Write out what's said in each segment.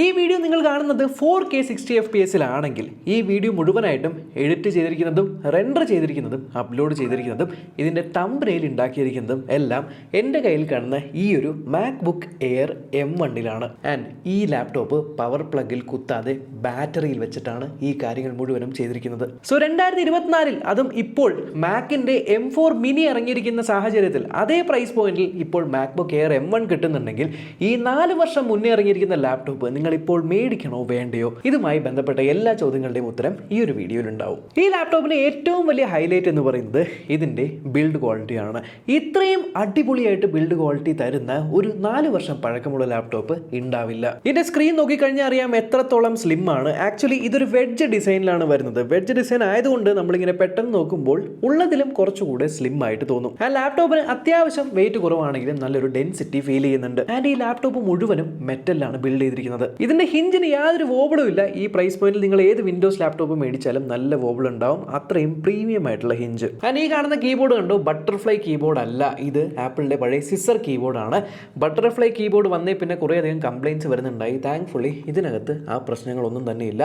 ഈ വീഡിയോ നിങ്ങൾ കാണുന്നത് 4K 60 FPS ഈ വീഡിയോ മുഴുവനായിട്ടും എഡിറ്റ് ചെയ്തിരിക്കുന്നതും റെൻഡർ ചെയ്തിരിക്കുന്നതും അപ്ലോഡ് ചെയ്തിരിക്കുന്നതും ഇതിൻ്റെ തംബ്നെയിൽ ഉണ്ടാക്കിയിരിക്കുന്നതും എല്ലാം എൻ്റെ കയ്യിൽ കാണുന്ന ഈ ഒരു മാക്ബുക്ക് എയർ M1 ആൻഡ് ഈ ലാപ്ടോപ്പ് പവർ പ്ലഗിൽ കുത്താതെ ബാറ്ററിയിൽ വെച്ചിട്ടാണ് ഈ കാര്യങ്ങൾ മുഴുവനും ചെയ്തിരിക്കുന്നത്. സോ 2024 അതും ഇപ്പോൾ മാക്കിൻ്റെ M4 മിനി ഇറങ്ങിയിരിക്കുന്ന സാഹചര്യത്തിൽ അതേ പ്രൈസ് പോയിന്റിൽ ഇപ്പോൾ മാക്ബുക്ക് എയർ M1 കിട്ടുന്നുണ്ടെങ്കിൽ ഈ 4 വർഷം മുന്നേ ഇറങ്ങിയിരിക്കുന്ന ലാപ്ടോപ്പ് നിങ്ങൾ ഇപ്പോൾ മേടിക്കണോ വേണ്ടയോ, ഇതുമായി ബന്ധപ്പെട്ട എല്ലാ ചോദ്യങ്ങളുടെയും ഉത്തരം ഈ ഒരു വീഡിയോയിൽ ഉണ്ടാവും. ഈ ലാപ്ടോപ്പിന് ഏറ്റവും വലിയ ഹൈലൈറ്റ് എന്ന് പറയുന്നത് ഇതിൻ്റെ ബിൽഡ് ക്വാളിറ്റിയാണ്. ഇത്രയും അടിപൊളിയായിട്ട് ബിൽഡ് ക്വാളിറ്റി തരുന്ന ഒരു 4 വർഷം പഴക്കമുള്ള ലാപ്ടോപ്പ് ഉണ്ടാവില്ല. ഇതിന്റെ സ്ക്രീൻ നോക്കിക്കഴിഞ്ഞാൽ അറിയാം എത്രത്തോളം സ്ലിം ആണ്. ആക്ച്വലി ഇതൊരു വെഡ്ജ് ഡിസൈനിലാണ് വരുന്നത്. വെഡ്ജ് ഡിസൈൻ ആയതുകൊണ്ട് നമ്മളിങ്ങനെ പെട്ടെന്ന് നോക്കുമ്പോൾ ഉള്ളതിലും കുറച്ചുകൂടെ സ്ലിം ആയിട്ട് തോന്നും. ആ ലാപ്ടോപ്പിന് അത്യാവശ്യം വെയിറ്റ് കുറവാണെങ്കിലും നല്ലൊരു ഡെൻസിറ്റി ഫീൽ ചെയ്യുന്നുണ്ട്. ആൻഡ് ഈ ലാപ്ടോപ്പ് മുഴുവനും മെറ്റലാണ് ബിൽഡ് ചെയ്തിരിക്കുന്നത്. ഇതിന്റെ ഹിഞ്ചിന് യാതൊരു വോബിളും ഇല്ല. ഈ പ്രൈസ് പോയിന്റിൽ നിങ്ങൾ ഏത് വിൻഡോസ് ലാപ്ടോപ്പ് മേടിച്ചാലും നല്ല വോബിൾ ഉണ്ടാവും. അത്രയും പ്രീമിയം ആയിട്ടുള്ള ഹിഞ്ച്. ആൻഡ് ഈ കാണുന്ന കീബോർഡ് കണ്ടോ, ബട്ടർഫ്ലൈ കീബോർഡ് അല്ല, ഇത് ആപ്പിളിന്റെ പഴയ സിസർ കീബോർഡാണ്. ബട്ടർഫ്ലൈ കീബോർഡ് വന്നേ പിന്നെ കുറേയധികം കംപ്ലയിൻറ്റ്സ് വരുന്നുണ്ടായി. താങ്ക്ഫുള്ളി ഇതിനകത്ത് ആ പ്രശ്നങ്ങളൊന്നും തന്നെ ഇല്ല.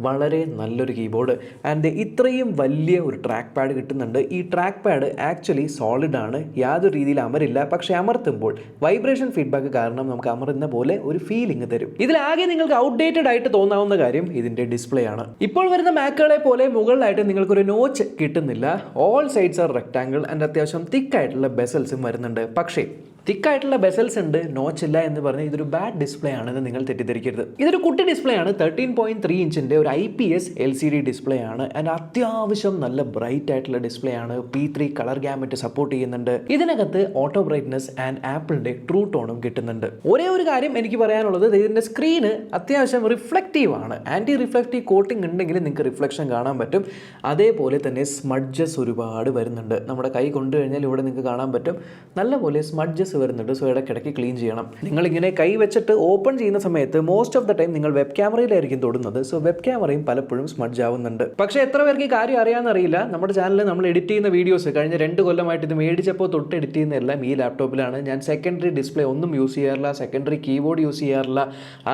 വളരെ നല്ലൊരു കീബോർഡ്. ആൻഡ് ഇത്രയും വലിയ ഒരു ട്രാക്ക് പാഡ് കിട്ടുന്നുണ്ട്. ഈ ട്രാക്ക് പാഡ് ആക്ച്വലി സോളിഡ് ആണ്, യാതൊരു രീതിയിൽ അമരില്ല. പക്ഷെ അമർത്തുമ്പോൾ വൈബ്രേഷൻ ഫീഡ്ബാക്ക് കാരണം നമുക്ക് അമരുന്ന പോലെ ഒരു ഫീലിംഗ് തരും. ഇതിലാകെ നിങ്ങൾക്ക് ഔട്ട്ഡേറ്റഡ് ആയിട്ട് തോന്നാവുന്ന കാര്യം ഇതിന്റെ ഡിസ്പ്ലേ ആണ്. ഇപ്പോൾ വരുന്ന മാക്കുകളെ പോലെ മുകളിലായിട്ട് നിങ്ങൾക്കൊരു നോച്ച് കിട്ടുന്നില്ല. All sides are rectangle and അത്യാവശ്യം തിക്ക് ആയിട്ടുള്ള ബെസൽസും വരുന്നുണ്ട്. പക്ഷേ തിക്കായിട്ടുള്ള ബെസൽസ് ഉണ്ട്, നോച്ച് ഇല്ല എന്ന് പറഞ്ഞ് ഇതൊരു ബാഡ് ഡിസ്പ്ലേ ആണെന്ന് നിങ്ങൾ തെറ്റിദ്ധരിക്കരുത്. ഇതൊരു കുട്ടി ഡിസ്പ്ലേ ആണ്. 13.3 ഇഞ്ചിൻ്റെ ഒരു IPS LCD ഡിസ്പ്ലേ ആണ്. ആൻഡ് അത്യാവശ്യം നല്ല ബ്രൈറ്റ് ആയിട്ടുള്ള ഡിസ്പ്ലേ ആണ്. P3 കളർ ഗാമറ്റ് സപ്പോർട്ട് ചെയ്യുന്നുണ്ട്. ഇതിനകത്ത് ഓട്ടോ ബ്രൈറ്റ്നസ് ആൻഡ് ആപ്പിളിന്റെ ട്രൂ ടോണും കിട്ടുന്നുണ്ട്. ഒരേ ഒരു കാര്യം എനിക്ക് പറയാനുള്ളത്, ഇതിന്റെ സ്ക്രീന് അത്യാവശ്യം റിഫ്ലക്റ്റീവ് ആണ്. ആന്റി റിഫ്ലക്റ്റീവ് കോട്ടിംഗ് ഉണ്ടെങ്കിൽ നിങ്ങൾക്ക് റിഫ്ലക്ഷൻ കാണാൻ പറ്റും. അതേപോലെ തന്നെ സ്മഡ്ജസ് ഒരുപാട് വരുന്നുണ്ട്. നമ്മുടെ കൈ കൊണ്ടുകഴിഞ്ഞാൽ ഇവിടെ നിങ്ങൾക്ക് കാണാൻ പറ്റും നല്ലപോലെ സ്മഡ്ജസ് വരുന്നുണ്ട്. സോ ഇടയ്ക്കിടയ്ക്ക് ക്ലീൻ ചെയ്യണം. നിങ്ങളിങ്ങനെ കൈ വെച്ചിട്ട് ഓപ്പൺ ചെയ്യുന്ന സമയത്ത് മോസ്റ്റ് ഓഫ് ദ ടൈം നിങ്ങൾ വെബ് ക്യാമറയിലായിരിക്കും തൊടുന്നത്. സോ വെബ് ക്യാമറയും പലപ്പോഴും സ്മഡ്ജ് ആവുന്നുണ്ട്. പക്ഷേ എത്ര പേർക്ക് ഈ കാര്യം അറിയാമെന്നറിയില്ല. നമ്മുടെ ചാനലിൽ നമ്മൾ എഡിറ്റ് ചെയ്യുന്ന വീഡിയോസ് കഴിഞ്ഞ 2 കൊല്ലമായിട്ട് ഇത് മേടിച്ചപ്പോൾ തൊട്ട് എഡിറ്റ് ചെയ്യുന്നതെല്ലാം ഈ ലാപ്ടോപ്പിലാണ്. ഞാൻ സെക്കൻഡറി ഡിസ്പ്ലേ ഒന്നും യൂസ് ചെയ്യാറില്ല, സെക്കൻഡറി കീബോർഡ് യൂസ് ചെയ്യാറില്ല,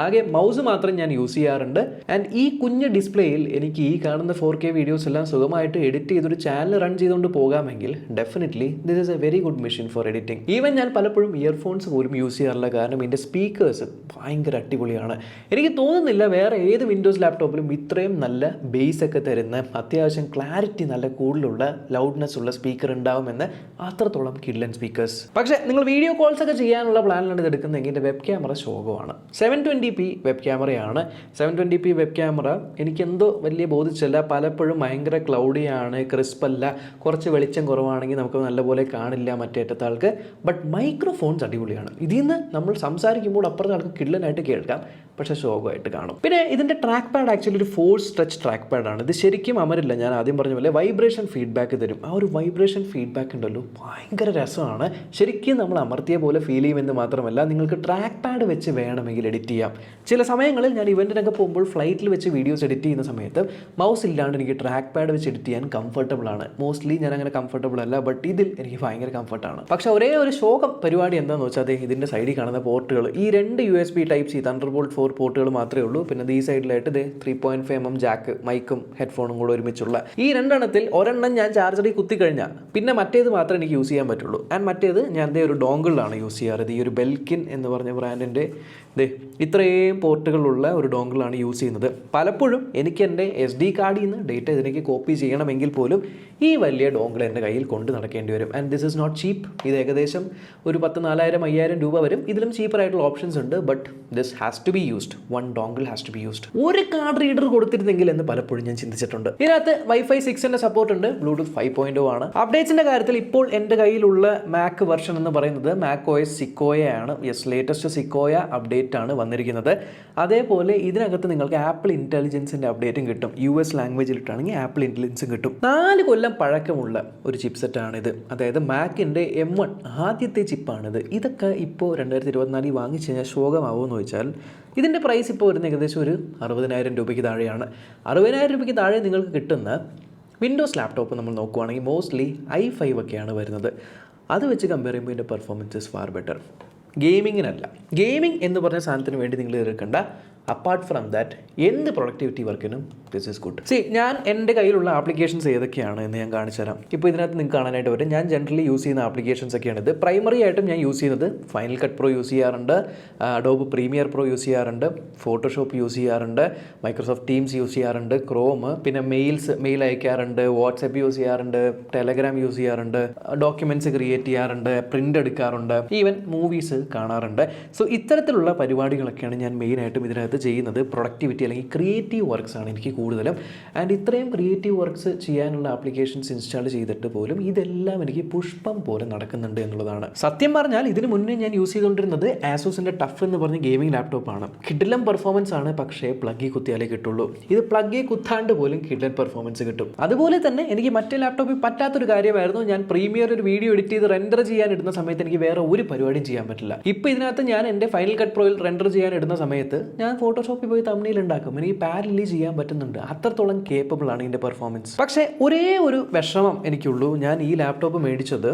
ആകെ മൗസ് മാത്രം ഞാൻ യൂസ് ചെയ്യാറുണ്ട്. ആൻഡ് ഈ കുഞ്ഞ് ഡിസ്പ്ലേയിൽ എനിക്ക് ഈ കാണുന്ന 4K വീഡിയോസ് എല്ലാം സുഖമായിട്ട് എഡിറ്റ് ചെയ്തൊരു ചാനൽ റൺ ചെയ്തുകൊണ്ട് പോകാമെങ്കിൽ definitely this is a very good machine for editing. Even ഞാൻ പലപ്പോഴും ഇയർഫോൺസ് പോലും യൂസ് ചെയ്യാറില്ല. കാരണം ഇതിൻ്റെ സ്പീക്കേഴ്സ് ഭയങ്കര അടിപൊളിയാണ്. എനിക്ക് തോന്നുന്നില്ല വേറെ ഏത് വിൻഡോസ് ലാപ്ടോപ്പിലും ഇത്രയും നല്ല ബേസ് ഒക്കെ തരുന്ന അത്യാവശ്യം ക്ലാരിറ്റി നല്ല കൂടുതലുള്ള ലൗഡ്നെസ് ഉള്ള സ്പീക്കർ ഉണ്ടാവുമെന്ന്. അത്രത്തോളം കിഡ്ലൻ സ്പീക്കേഴ്സ്. പക്ഷേ നിങ്ങൾ വീഡിയോ കോൾസ് ഒക്കെ ചെയ്യാനുള്ള പ്ലാനിലാണ് ഇത് എടുക്കുന്നതെങ്കിൽ എൻ്റെ വെബ് ക്യാമറ ശോകമാണ്. 720p വെബ് ക്യാമറയാണ്. 720p വെബ് ക്യാമറ എനിക്കെന്തോ വലിയ ബോധിച്ചില്ല. പലപ്പോഴും ഭയങ്കര ക്ലൗഡിയാണ്, ക്രിസ്പല്ല, കുറച്ച് വെളിച്ചം കുറവാണെങ്കിൽ നമുക്ക് നല്ലപോലെ കാണില്ല മറ്റേറ്റത്തെ ആൾക്ക്. ബട്ട് മൈക്രോഫോൺസ് അടിപൊളിയാണ്. ഇതിൽ നിന്ന് നമ്മൾ സംസാരിക്കുമ്പോൾ അപ്പുറത്തെ ആൾക്ക് കിഡ്ലനായിട്ട് കേൾക്കാം, പക്ഷേ ശോകമായിട്ട് കാണും. പിന്നെ ഇതിൻ്റെ ട്രാക്ക് പാഡ് ആക്ച്വലി ഒരു ഫോഴ്സ് സ്ട്രെച്ച് ട്രാക്ക് പാഡാണ്. ഇത് ശരിക്കും അമരില്ല. ഞാൻ ആദ്യം പറഞ്ഞ പോലെ വൈബ്രേഷൻ ഫീഡ്ബാക്ക് തരും. ആ ഒരു വൈബ്രേഷൻ ഫീഡ്ബാക്ക് ഉണ്ടല്ലോ, ഭയങ്കര രസമാണ്. ശരിക്കും നമ്മൾ അമർത്തിയ പോലെ ഫീൽ ചെയ്യുമെന്ന് മാത്രമല്ല, നിങ്ങൾക്ക് ട്രാക്ക് പാഡ് വെച്ച് വേണമെങ്കിൽ എഡിറ്റ് ചെയ്യാം. ചില സമയങ്ങളിൽ ഞാൻ ഇവൻറ്റിനൊക്കെ പോകുമ്പോൾ ഫ്ലൈറ്റിൽ വെച്ച് വീഡിയോസ് എഡിറ്റ് ചെയ്യുന്ന സമയത്ത് മൗസ് ഇല്ലാണ്ട് എനിക്ക് ട്രാക്ക് പാഡ് വെച്ച് എഡിറ്റ് ചെയ്യാൻ കംഫർട്ടബിൾ ആണ്. മോസ്റ്റ്ലി ഞാൻ അങ്ങനെ കംഫർട്ടബിൾ അല്ല, ബട്ട് ഇതിൽ എനിക്ക് ഭയങ്കര കംഫർട്ടാണ്. പക്ഷേ ഒരേ ഒരു ശോകം പരിപാടി എന്താണെന്ന് വെച്ചാൽ ഇതിൻ്റെ സൈഡിൽ കാണുന്ന പോർട്ടുകൾ, ഈ 2 USB Type-C Thunderbolt 4 പോർട്ടുകൾ മാത്രമേ ഉള്ളൂ. പിന്നെ ഈ സൈഡിലായിട്ട് 3.5mm ജാക്ക്, മൈക്കും ഹെഡ്ഫോണും കൂടെ ഒരുമിച്ചുള്ള ഈ 2 എണ്ണത്തിൽ ഒരെണ്ണം ഞാൻ ചാർജറിൽ കുത്തി കഴിഞ്ഞാൽ പിന്നെ മറ്റേത് മാത്രമേ എനിക്ക് യൂസ് ചെയ്യാൻ പറ്റുള്ളൂ. ആൻഡ് മറ്റേത് ഞാൻ ഒരു ഡോങ്കിളിലാണ് യൂസ് ചെയ്യാറ്. ഈ ഒരു ബെൽക്കിൻ എന്ന് പറഞ്ഞ ബ്രാൻഡിൻ്റെ ഇത്രയും പോർട്ടുകളുള്ള ഒരു ഡോങ്കിളാണ് യൂസ് ചെയ്യുന്നത്. പലപ്പോഴും എനിക്ക് എൻ്റെ SD കാർഡിൽ നിന്ന് ഡേറ്റ ഇതിലേക്ക് കോപ്പി ചെയ്യണമെങ്കിൽ പോലും ഈ വലിയ ഡോങ്കിൾ എൻ്റെ കയ്യിൽ കൊണ്ട് നടക്കേണ്ടി വരും. And this is not cheap. ഇത് ഏകദേശം ഒരു 10,000-5,000 രൂപ വരും. ഇതിലും ചീപ്പറായിട്ടുള്ള ഓപ്ഷൻസ് ഉണ്ട്. But this has to be used. One dongle has to be used. ഒരു കാർഡ് റീഡർ കൊടുത്തിരുന്നെങ്കിൽ എന്ന് പലപ്പോഴും ഞാൻ ചിന്തിച്ചിട്ടുണ്ട്. ഇതിനകത്ത് Wi-Fi 6ന്റെ സപ്പോർട്ട് ഉണ്ട്. ബ്ലൂടൂത്ത് 5.0 ആണ്. അപ്ഡേറ്റ്സിൻ്റെ കാര്യത്തിൽ ഇപ്പോൾ എൻ്റെ കയ്യിലുള്ള മാക് വെർഷൻ എന്ന് പറയുന്നത് macOS Sequoia ആണ്. യെസ്, ലേറ്റസ്റ്റ് Sequoia അപ്ഡേറ്റ് ആണ് വന്നിരിക്കുന്നത്. അതേപോലെ ഇതിനകത്ത് നിങ്ങൾക്ക് ആപ്പിൾ ഇൻ്റലിജൻസിൻ്റെ അപ്ഡേറ്റും കിട്ടും. US ലാംഗ്വേജിലിട്ടാണെങ്കിൽ ആപ്പിൾ ഇൻ്റലിജൻസും കിട്ടും. 4 കൊല്ലം പഴക്കമുള്ള ഒരു ചിപ്സെറ്റാണിത്. അതായത് മാക്കിൻ്റെ M1 ആദ്യത്തെ ചിപ്പാണിത്. ഇതൊക്കെ ഇപ്പോൾ 2024 വാങ്ങിച്ചു കഴിഞ്ഞാൽ ശോകമാവുമെന്ന് ചോദിച്ചാൽ ഇതിൻ്റെ പ്രൈസ് ഇപ്പോൾ വരുന്ന ഏകദേശം ഒരു 60,000 രൂപയ്ക്ക് താഴെയാണ്. 60,000 രൂപയ്ക്ക് താഴെ നിങ്ങൾക്ക് കിട്ടുന്ന വിൻഡോസ് ലാപ്ടോപ്പ് നമ്മൾ നോക്കുവാണെങ്കിൽ മോസ്റ്റ്ലി i5 ഒക്കെയാണ് വരുന്നത്. അത് വെച്ച് കമ്പയർ ചെയ്യുമ്പോൾ ഇതിൻ്റെ പെർഫോമൻസ് ഇസ് ഫാർ ബെറ്റർ. ഗെയിമിങ്ങിനല്ല. ഗെയിമിംഗ് എന്ന് പറഞ്ഞ സാധനത്തിന് വേണ്ടി നിങ്ങൾ എടുക്കേണ്ട അപ്പാർട്ട് ഫ്രം ദാറ്റ് എന്ത് പ്രൊഡക്ടിവിറ്റി വർക്കിനും ദിസ് ഈസ് ഗുഡ്. ഞാൻ എൻ്റെ കയ്യിലുള്ള ആപ്ലിക്കേഷൻസ് ഏതൊക്കെയാണ് എന്ന് ഞാൻ കാണിച്ചു തരാം. ഇപ്പോൾ ഇതിനകത്ത് നിങ്ങൾക്ക് കാണാനായിട്ട് പറ്റും. ഞാൻ ജനറലി യൂസ് ചെയ്യുന്ന ആപ്ലിക്കേഷൻസ് ഒക്കെയാണ് ഇത്. പ്രൈമറി ആയിട്ടും ഞാൻ യൂസ് ചെയ്യുന്നത് ഫൈനൽ കട്ട് പ്രോ യൂസ് ചെയ്യാറുണ്ട്, അഡോബ് പ്രീമിയർ പ്രോ യൂസ് ചെയ്യാറുണ്ട്, ഫോട്ടോഷോപ്പ് യൂസ് ചെയ്യാറുണ്ട്, മൈക്രോസോഫ്റ്റ് ടീംസ് യൂസ് ചെയ്യാറുണ്ട്, ക്രോം, പിന്നെ മെയിൽ അയക്കാറുണ്ട്, വാട്സപ്പ് യൂസ് ചെയ്യാറുണ്ട്, ടെലഗ്രാം യൂസ് ചെയ്യാറുണ്ട്, ഡോക്യുമെൻറ്റ്സ് ക്രിയേറ്റ് ചെയ്യാറുണ്ട്, പ്രിൻ്റ് എടുക്കാറുണ്ട്, ഈവൻ മൂവീസ് കാണാറുണ്ട്. സോ ഇത്തരത്തിലുള്ള പരിപാടികളൊക്കെയാണ് ഞാൻ മെയിനായിട്ടും ഇതിനകത്ത് ചെയ്യുന്നത്. പ്രൊഡക്ടിവിറ്റി അല്ലെങ്കിൽ ക്രിയേറ്റീവ് വർക്ക്സ് ആണ് എനിക്ക് കൂടുതലും. ആൻഡ് ഇത്രയും ക്രിയേറ്റീവ് വർക്ക്സ് ചെയ്യാനുള്ള ആപ്ലിക്കേഷൻസ് ഇൻസ്റ്റാൾ ചെയ്തിട്ട് പോലും ഇതെല്ലാം എനിക്ക് പുഷ്പം പോലെ നടക്കുന്നുണ്ട് എന്നുള്ളതാണ് സത്യം പറഞ്ഞാൽ. ഇതിന് മുന്നേ ഞാൻ യൂസ് ചെയ്തുകൊണ്ടിരുന്നത് ആസൂസിൻ്റെ ടഫ് എന്ന് പറഞ്ഞ ഗെയിമിംഗ് ലാപ്ടോപ്പാണ്. കിഡിലം പെർഫോമൻസ് ആണ്, പക്ഷേ പ്ലഗിൽ കുത്തിയാലേ കിട്ടുള്ളൂ. ഇത് പ്ലഗിൽ കുത്താണ്ട് പോലും കിഡിലൻ പെർഫോമൻസ് കിട്ടും. അതുപോലെ തന്നെ എനിക്ക് മറ്റേ ലാപ്ടോപ്പിൽ പറ്റാത്തൊരു കാര്യമായിരുന്നു, ഞാൻ പ്രീമിയർ ഒരു വീഡിയോ എഡിറ്റ് ചെയ്ത് റെൻഡർ ചെയ്യാൻ ഇടുന്ന സമയത്ത് എനിക്ക് വേറെ ഒരു പരിപാടിയും ചെയ്യാൻ പറ്റില്ല. ഇപ്പോൾ ഇതിനകത്ത് ഞാൻ എൻ്റെ ഫൈനൽ കട്ട് പ്രോയിൽ റെൻഡർ ചെയ്യാൻ ഇടുന്ന സമയത്ത് ഞാൻ ഫോട്ടോഷോപ്പിൽ പോയി തംബ്നെയിൽ ഉണ്ടാക്കും. എനിക്ക് പാരലി ചെയ്യാൻ പറ്റുന്നുണ്ട്. അത്രത്തോളം കേപ്പബിൾ ആണ് ഇതിൻ്റെ പെർഫോമൻസ്. പക്ഷേ ഒരേ ഒരു വിഷമം എനിക്കുള്ളൂ. ഞാൻ ഈ ലാപ്ടോപ്പ് മേടിച്ചത്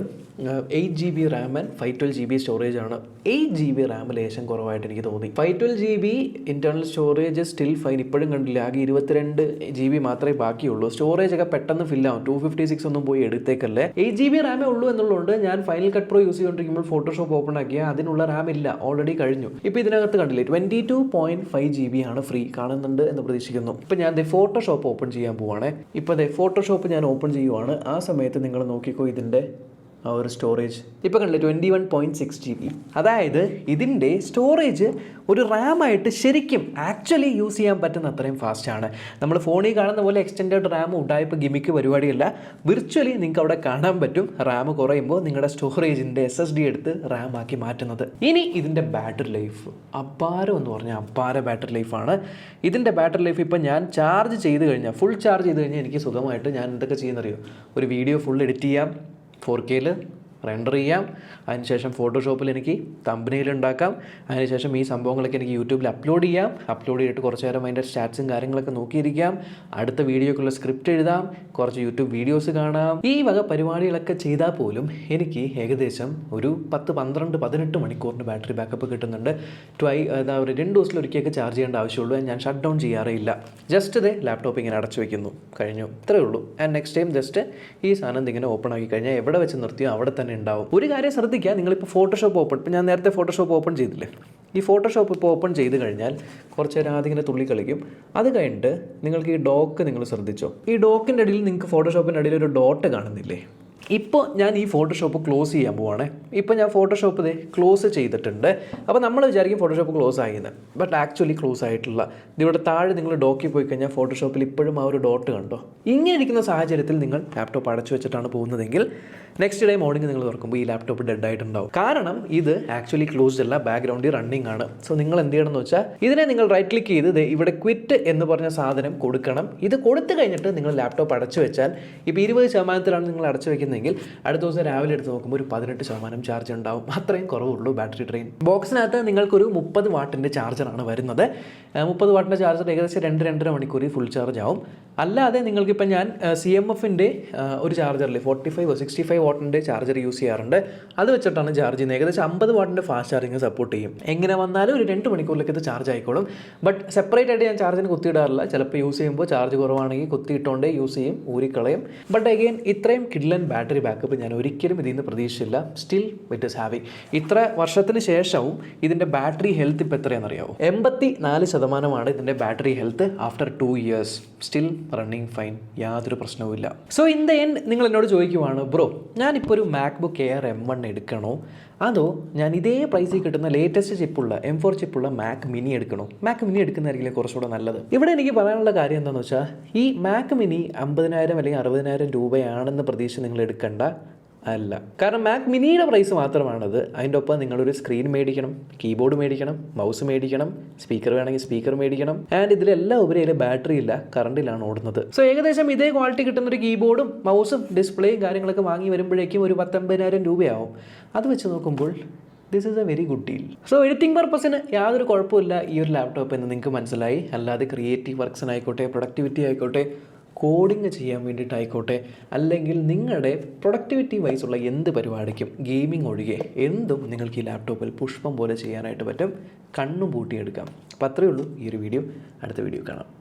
8GB Ram and 512GB storage ആണ്. 8GB റാം ലേശം കുറവായിട്ട് എനിക്ക് തോന്നി. 512GB internal storage still fine. ഇപ്പോഴും കണ്ടില്ല, ആകെ 22GB മാത്രമേ ബാക്കിയുള്ളൂ. സ്റ്റോറേജ് ഒക്കെ പെട്ടെന്ന് ഫില്ലാവും. 256 ഒന്നും പോയി എടുത്തേക്കല്ലേ. 8GB റാമേ ഉള്ളൂ എന്നുള്ളതുകൊണ്ട് ഞാൻ ഫൈനൽ കട്ട് പ്രോ യൂസ് ചെയ്തുകൊണ്ടിരിക്കുമ്പോൾ ഫോട്ടോഷോപ്പ് ഓപ്പൺ ആക്കിയാൽ അതിനുള്ള റാം ഇല്ല, ഓൾറെഡി കഴിഞ്ഞു. ഇപ്പോൾ ഇതിനകത്ത് കണ്ടില്ലേ 22.5GB ആണ് ഫ്രീ. കാണുന്നുണ്ട് എന്ന് പ്രതീക്ഷിക്കുന്നു. ഇപ്പോൾ ഞാൻ ഫോട്ടോഷോപ്പ് ഓപ്പൺ ചെയ്യാൻ പോവാണ്. ഇപ്പോൾ ഫോട്ടോഷോപ്പ് ഞാൻ ഓപ്പൺ ചെയ്യുവാണ്. ആ സമയത്ത് നിങ്ങൾ നോക്കിക്കോ ഇതിൻ്റെ ആ ഒരു സ്റ്റോറേജ്. ഇപ്പോൾ കണ്ടില്ലേ 21.6GB. അതായത് ഇതിൻ്റെ സ്റ്റോറേജ് ഒരു റാമായിട്ട് ശരിക്കും ആക്ച്വലി യൂസ് ചെയ്യാൻ പറ്റുന്ന അത്രയും ഫാസ്റ്റാണ്. നമ്മൾ ഫോണിൽ കാണുന്ന പോലെ എക്സ്റ്റെൻഡഡ് റാം ഉഡായിപ്പ് ഗിമിക്ക് പരിപാടിയല്ല. വിർച്വലി നിങ്ങൾക്ക് അവിടെ കാണാൻ പറ്റും റാം കുറയുമ്പോൾ നിങ്ങളുടെ സ്റ്റോറേജിൻ്റെ SSD എടുത്ത് റാം ആക്കി മാറ്റുന്നത്. ഇനി ഇതിൻ്റെ ബാറ്ററി ലൈഫ് അപ്പാരം എന്ന് പറഞ്ഞാൽ അപ്പാര ബാറ്ററി ലൈഫാണ്. ഇതിൻ്റെ ബാറ്ററി ലൈഫ് ഇപ്പോൾ ഞാൻ ചാർജ് ചെയ്ത് കഴിഞ്ഞാൽ, ഫുൾ ചാർജ് ചെയ്ത് കഴിഞ്ഞാൽ എനിക്ക് സുഖമായിട്ട് ഞാൻ എന്തൊക്കെ ചെയ്യുന്നറിയോ, ഒരു വീഡിയോ ഫുൾ എഡിറ്റ് ചെയ്യാം, 4Kയിൽ റെൻഡർ ചെയ്യാം, അതിനുശേഷം ഫോട്ടോഷോപ്പിൽ എനിക്ക് തംബ്നെയിൽ ഉണ്ടാക്കാം, അതിനുശേഷം ഈ സംഭവങ്ങളൊക്കെ എനിക്ക് യൂട്യൂബിൽ അപ്ലോഡ് ചെയ്യാം, അപ്ലോഡ് ചെയ്തിട്ട് കുറച്ച് നേരം അതിൻ്റെ സ്റ്റാറ്റ്സും കാര്യങ്ങളൊക്കെ നോക്കിയിരിക്കാം, അടുത്ത വീഡിയോക്കുള്ള സ്ക്രിപ്റ്റ് എഴുതാം, കുറച്ച് യൂട്യൂബ് വീഡിയോസ് കാണാം. ഈ വക പരിപാടികളൊക്കെ ചെയ്താൽ പോലും എനിക്ക് ഏകദേശം ഒരു 10, 12, 18 മണിക്കൂറിൻ്റെ ബാറ്ററി ബാക്കപ്പ് കിട്ടുന്നുണ്ട്. ഒരു 2 ദിവസത്തിലൊരിക്കലൊക്കെ ചാർജ് ചെയ്യേണ്ട ആവശ്യമുള്ളൂ. ഞാൻ ഷട്ട് ഡൗൺ ചെയ്യാറില്ല. ജസ്റ്റ് ഇത് ലാപ്ടോപ്പ് ഇങ്ങനെ അടച്ചു വയ്ക്കുന്നു, കഴിഞ്ഞു, ഇത്രയേ ഉള്ളൂ. ആൻഡ് നെക്സ്റ്റ് ടൈം ജസ്റ്റ് ഈ സാധനം ഇങ്ങനെ ഓപ്പൺ ആക്കി കഴിഞ്ഞാൽ എവിടെ വെച്ച് നിർത്തിയോ അവിടെ തന്നെ ഉണ്ടാവും. ഒരു കാര്യം ശ്രദ്ധിക്കുക, നിങ്ങളിപ്പോൾ ഫോട്ടോഷോപ്പ് ഓപ്പൺ, ഇപ്പോൾ ഞാൻ നേരത്തെ ഫോട്ടോഷോപ്പ് ഓപ്പൺ ചെയ്തില്ലേ, ഈ ഫോട്ടോഷോപ്പ് ഇപ്പോൾ ഓപ്പൺ ചെയ്ത് കഴിഞ്ഞാൽ കുറച്ച് നേരം ആദ്യം ഇങ്ങനെ തുള്ളി കളിക്കും. അത് കഴിഞ്ഞിട്ട് നിങ്ങൾക്ക് ഈ ഡോക്ക് നിങ്ങൾ ശ്രദ്ധിച്ചോ, ഈ ഡോക്കിൻ്റെ അടിയിൽ നിങ്ങൾക്ക് ഫോട്ടോഷോപ്പിൻ്റെ അടിയിൽ ഒരു ഡോട്ട് കാണുന്നില്ലേ. ഇപ്പോൾ ഞാൻ ഈ ഫോട്ടോഷോപ്പ് ക്ലോസ് ചെയ്യാൻ പോവാണ്. ഇപ്പോൾ ഞാൻ ഫോട്ടോഷോപ്പ് ക്ലോസ് ചെയ്തിട്ടുണ്ട്. അപ്പോൾ നമ്മൾ വിചാരിക്കും ഫോട്ടോഷോപ്പ് ക്ലോസ് ആയിരുന്നു, ബട്ട് ആക്ച്വലി ക്ലോസ് ആയിട്ടില്ല. ഇതിവിടെ താഴെ നിങ്ങൾ ഡോക്കിൽ പോയി കഴിഞ്ഞാൽ ഫോട്ടോഷോപ്പിൽ ഇപ്പോഴും ആ ഒരു ഡോട്ട് കണ്ടോ. ഇങ്ങനെ ഇരിക്കുന്ന സാഹചര്യത്തിൽ നിങ്ങൾ ലാപ്ടോപ്പ് അടച്ചു വെച്ചിട്ടാണ് പോകുന്നതെങ്കിൽ നെക്സ്റ്റ് ഡേ മോർണിംഗ് നിങ്ങൾ തുറക്കുമ്പോൾ ഈ ലാപ്ടോപ്പ് ഡെഡ് ആയിട്ടുണ്ടാവും. കാരണം ഇത് ആക്ച്വലി ക്ലോസ്ഡ് അല്ല, ബാക്ക്ഗ്രൗണ്ടിൽ റണ്ണിങ് ആണ്. സോ നിങ്ങൾ എന്ത് ചെയ്യണമെന്ന് വെച്ചാൽ ഇതിനെ നിങ്ങൾ റൈറ്റ് ക്ലിക്ക് ചെയ്ത് ഇവിടെ ക്വിറ്റ് എന്ന് പറഞ്ഞ സാധനം കൊടുക്കണം. ഇത് കൊടുത്തു കഴിഞ്ഞിട്ട് നിങ്ങൾ ലാപ്ടോപ്പ് അടച്ചു വെച്ചാൽ, ഇപ്പോൾ 20% നിങ്ങൾ അടച്ചു വെക്കുന്നതെങ്കിൽ അടുത്ത ദിവസം രാവിലെ എടുത്ത് നോക്കുമ്പോൾ ഒരു 18% ചാർജ് ഉണ്ടാവും. അത്രയും കുറവുള്ളൂ ബാറ്ററി ഡ്രെയിൻ. ബോക്സിനകത്ത് നിങ്ങൾക്കൊരു 30 വാട്ടിൻ്റെ ചാർജറാണ് വരുന്നത്. 30 വാട്ടിൻ്റെ ചാർജർ ഏകദേശം 2-2.5 മണിക്കൂറിൽ ഫുൾ ചാർജ് ആവും. അല്ലാതെ നിങ്ങൾക്കിപ്പോൾ ഞാൻ CMFൻ്റെ ഒരു ചാർജറിൽ 45-65 വാട്ടിൻ്റെ ചാർജർ യൂസ് ചെയ്യാറുണ്ട്. അത് വെച്ചിട്ടാണ് ചാർജ് ചെയ്യുന്നത്. ഏകദേശം 50 വാട്ടിൻ്റെ ഫാസ്റ്റ് ചാർജിങ് സപ്പോർട്ട് ചെയ്യും. എങ്ങനെ വന്നാലും ഒരു 2 മണിക്കൂറിലേക്ക് ഇത് ചാർജ് ആയിക്കോളും. ബട്ട് സെപ്പറേറ്റ് ആയിട്ട് ഞാൻ ചാർജിന് കുത്തിയിടാറില്ല. ചിലപ്പോൾ യൂസ് ചെയ്യുമ്പോൾ ചാർജ് കുറവാണെങ്കിൽ കുത്തിയിട്ടോണ്ടേ യൂസ് ചെയ്യും, ഊരിക്കളയും. ബട്ട് അഗെയിൻ ഇത്രയും കിഡ്ലൻ ബാറ്ററി ബാക്കപ്പ് ഞാൻ ഒരിക്കലും ഇതിൽ നിന്ന് പ്രതീക്ഷിച്ചില്ല. Still it is having. ഇത്ര വർഷത്തിന് ശേഷവും ഇതിൻ്റെ ബാറ്ററി ഹെൽത്ത് ഇപ്പോൾ എത്രയാണെന്നറിയാമോ? 84% ഇതിൻ്റെ battery health after 2 years. Still running fine, യാതൊരു പ്രശ്നവുമില്ല. സോ ഇൻ ദ എൻഡ് നിങ്ങൾ എന്നോട് ചോദിക്കുവാണ്, ബ്രോ ഞാനിപ്പോൾ ഒരു മാക്ബുക്ക് എയർ M1 എടുക്കണോ, അതോ ഞാൻ ഇതേ പ്രൈസിൽ കിട്ടുന്ന ലേറ്റസ്റ്റ് ചിപ്പുള്ള M4 ചിപ്പുള്ള മാക് മിനി എടുക്കണോ? മാക് മിനി എടുക്കുന്നതായിരിക്കും കുറച്ചുകൂടെ നല്ലത്. ഇവിടെ എനിക്ക് പറയാനുള്ള കാര്യം എന്താണെന്ന് വെച്ചാൽ, ഈ മാക് മിനി 50,000 അല്ലെങ്കിൽ 60,000 രൂപയാണെന്ന് പ്രതീക്ഷിച്ച് നിങ്ങൾ എടുക്കണ്ട. അല്ല, കാരണം മാക് മിനിയുടെ പ്രൈസ് മാത്രമാണത്. അതിൻ്റെ ഒപ്പം നിങ്ങളൊരു സ്ക്രീൻ മേടിക്കണം, കീബോർഡ് മേടിക്കണം, മൗസ് മേടിക്കണം, സ്പീക്കർ വേണമെങ്കിൽ സ്പീക്കർ മേടിക്കണം. ആൻഡ് ഇതിലെല്ലാം ഉപരി അതിൽ ബാറ്ററി ഇല്ല, കറണ്ടിലാണ് ഓടുന്നത്. സോ ഏകദേശം ഇതേ ക്വാളിറ്റി കിട്ടുന്ന ഒരു കീബോർഡും മൗസും ഡിസ്പ്ലേയും കാര്യങ്ങളൊക്കെ വാങ്ങി വരുമ്പോഴേക്കും ഒരു 19,000 രൂപയാവും. അത് വെച്ച് നോക്കുമ്പോൾ this is a very good deal. So editing പർപ്പസിന് യാതൊരു കുഴപ്പമില്ല ഈ ഒരു ലാപ്ടോപ്പ് എന്ന് നിങ്ങൾക്ക് മനസ്സിലായി. അല്ലാതെ ക്രിയേറ്റീവ് വർക്ക്സിനായിക്കോട്ടെ, പ്രൊഡക്ടിവിറ്റി ആയിക്കോട്ടെ, കോഡിങ് ചെയ്യാൻ വേണ്ടിയിട്ടായിക്കോട്ടെ, അല്ലെങ്കിൽ നിങ്ങളുടെ പ്രൊഡക്ടിവിറ്റി വൈസുള്ള എന്ത് പരിപാടിക്കും ഗെയിമിംഗ് ഒഴികെ എന്തും നിങ്ങൾക്ക് ഈ ലാപ്ടോപ്പിൽ പുഷ്പം പോലെ ചെയ്യാനായിട്ട് പറ്റും. കണ്ണും പൂട്ടിയെടുക്കാം. അപ്പോൾ അത്രയേ ഉള്ളൂ ഈ ഒരു വീഡിയോ. അടുത്ത വീഡിയോ കാണാം.